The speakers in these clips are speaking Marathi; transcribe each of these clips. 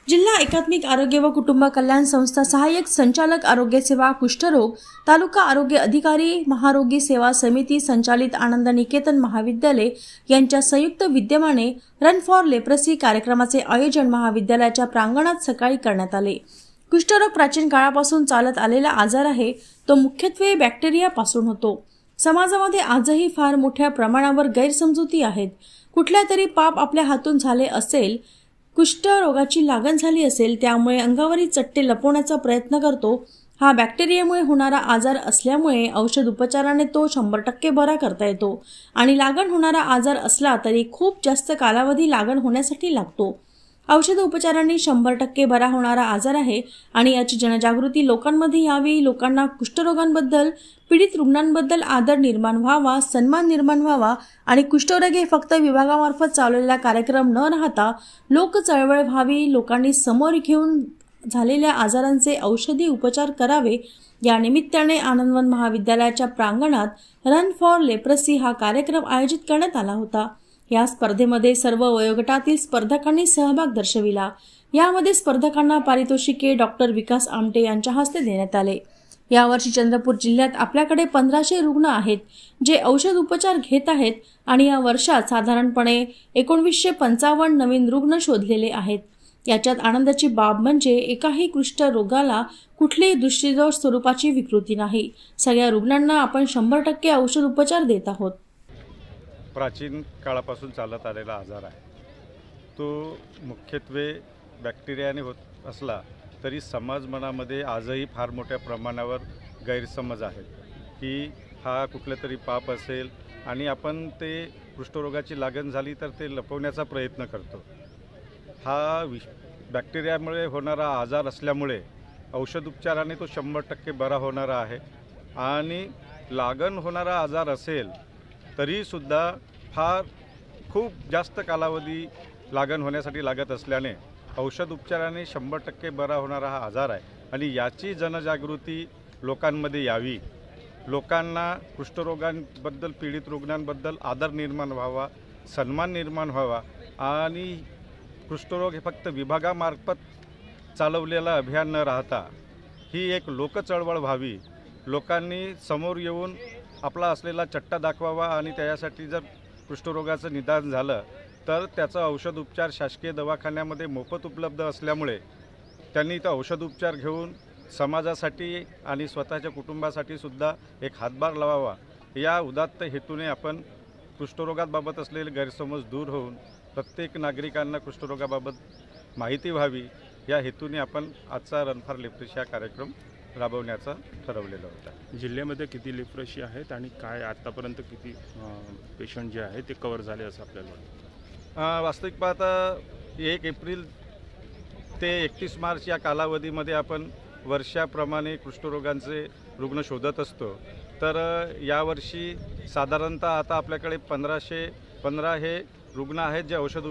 जिल्हा एकात्मिक आरोग्य व कुटुंब कल्याण संस्था सहाय्यक संचालक आरोग्य सेवा कुष्ठरोग तालुका आरोग्य अधिकारी महारोगी सेवा समिती संचालित आनंद निकेतन महाविद्यालय यांच्या संयुक्त विद्यमाने रन फॉर लेप्रसी कार्यक्रमाचे आयोजन महाविद्यालयाच्या प्रांगणात सकाळी करण्यात आले। कुष्ठरोग प्राचीन काळापासून चालत आलेला आजार आहे। तो मुख्यत्वे बॅक्टेरिया पासून होतो। समाजामध्ये आजही फार मोठ्या प्रमाणावर गैरसमजुती आहेत। कुठल्या तरी पाप आपल्या हातून झाले असेल, कुष्ठरोगाची लागण झाली असेल, त्यामुळे अंगावरील चट्टे लपवण्याचा प्रयत्न करतो। हा बॅक्टेरियामुळे होणारा आजार असल्यामुळे औषध उपचाराने तो 100% बरा करता येतो आणि लागण होणारा आजार असला तरी खूप जास्त कालावधी लागण होण्यासाठी लागतो। औषध उपचारांनी 100% बरा होणारा आजार आहे आणि याची जनजागृती लोकांमध्ये यावी। लोकांना कुष्ठरोगांबद्दल, पीडित रुग्णांबद्दल आदर निर्माण व्हावा, सन्मान निर्माण व्हावा आणि कुष्ठरोग हे फक्त विभागामार्फत चालवलेला कार्यक्रम न राहता लोक चळवळ व्हावी। लोकांनी समोर घेऊन झालेल्या आजारांचे औषधी उपचार करावे। या निमित्ताने आनंदवन महाविद्यालयाच्या प्रांगणात रन फॉर लेप्रसी हा कार्यक्रम आयोजित करण्यात आला होता। या स्पर्धेमध्ये सर्व वयोगटातील स्पर्धकांनी सहभाग दर्शविला। यामध्ये स्पर्धकांना पारितोषिके डॉक्टर विकास आमटे यांच्या हस्ते देण्यात आले। यावर्षी चंद्रपूर जिल्ह्यात आपल्याकडे 1500 रुग्ण आहेत जे औषध उपचार घेत आहेत आणि या वर्षात साधारणपणे 1955 नवीन रुग्ण शोधलेले आहेत। याच्यात आनंदाची बाब म्हणजे एकाही कुष्ठरोगाला कुठलीही दृष्टिदोष स्वरूपाची विकृती नाही। सगळ्या रुग्णांना आपण 100% औषध उपचार देत आहोत। प्राचीन काळापासून चालत आलेला आजार आहे। तो मुख्यत्वे बॅक्टेरियाने होत असला तरी समाज मनामध्ये आजही फार मोठ्या प्रमाणावर गैरसमज आहेत की हा कुठला तरी पाप असेल आणि आपण ते कुष्ठरोगाची लागण झाली तर ते लपवण्याचा प्रयत्न करतो। हा बॅक्टेरियामुळे होणारा आजार असल्यामुळे औषध उपचाराने तो 100% बरा होणारा आहे आणि लागण होणारा आजार असेल तरीसुद्धा खूप जास्त कालावधी लागण होण्यासाठी लागत असल्याने औषध उपचाराने 100% बरा होणारा हा आजार आहे आणि याची जनजागृती लोकांमध्ये यावी। लोकांना कुष्ठरोगांबद्दल, पीडित रुग्णांबद्दल आदर निर्माण व्हावा, सन्मान निर्माण व्हावा आणि कुष्ठरोग हे फक्त विभागामार्फत चालवलेलं अभियान न राहता ही एक लोकचळवळ व्हावी। लोकांनी समोर येऊन आपला असलेला चट्टा दाखवावा आणि त्यासाठी जर कुष्ठरोगाचं निदान झालं तर त्याचा औषध उपचार शासकीय दवाखान्यामध्ये मोफत उपलब्ध असल्यामुळे त्यांनी तो औषध उपचार घेऊन समाजासाठी आणि स्वतःच्या कुटुंबासाठी सुद्धा एक हातभार लावावा। या उदात्त हेतूने आपण कुष्ठरोगाबाबत असलेले गैरसमज दूर होऊन प्रत्येक नागरिकांना कुष्ठरोगाबाबत माहिती व्हावी या हेतूने आपण आजचा रन फॉर लेप्रसी हा कार्यक्रम राबवण्याचा ठरवलेला होता। जिल्ह्यामध्ये किती लेप्रसी आहेत आणि काय आतापर्यंत किती पेशंट जे आहेत ते कव्हर झाले असं आपल्याला वाटतं? वास्तविक पाहता 1 एप्रिल ते 31 मार्च या कालावधीमध्ये आपण वर्षाप्रमाणे कुष्ठरोगांचे रुग्ण शोधत असतो। तर यावर्षी साधारणतः आता आपल्याकडे 1515 हे रुग्ण आहेत जे औषध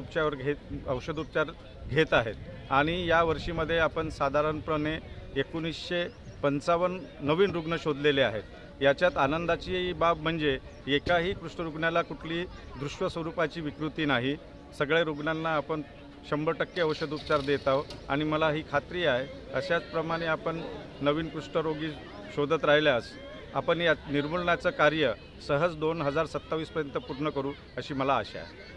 उपचार घेत आहेत आणि या वर्षीमध्ये आपण साधारणपणे 1955 नवीन रुग्ण शोधलेले आहेत। याच्यात आनंदाची बाब म्हणजे एकाही कुष्ठरुग्णाला कुठली दृश्य स्वरूपाची विकृती नाही। सगळ्या रुग्णांना आपण 100% औषध उपचार देत आहोत आणि मला ही खात्री आहे अशाच प्रमाणे आपण नवीन कुष्ठरोगी शोधत राहिल्यास आपण या निर्मूलनाचं कार्य सहज 2027 पर्यंत पूर्ण करू अशी मला आशा आहे।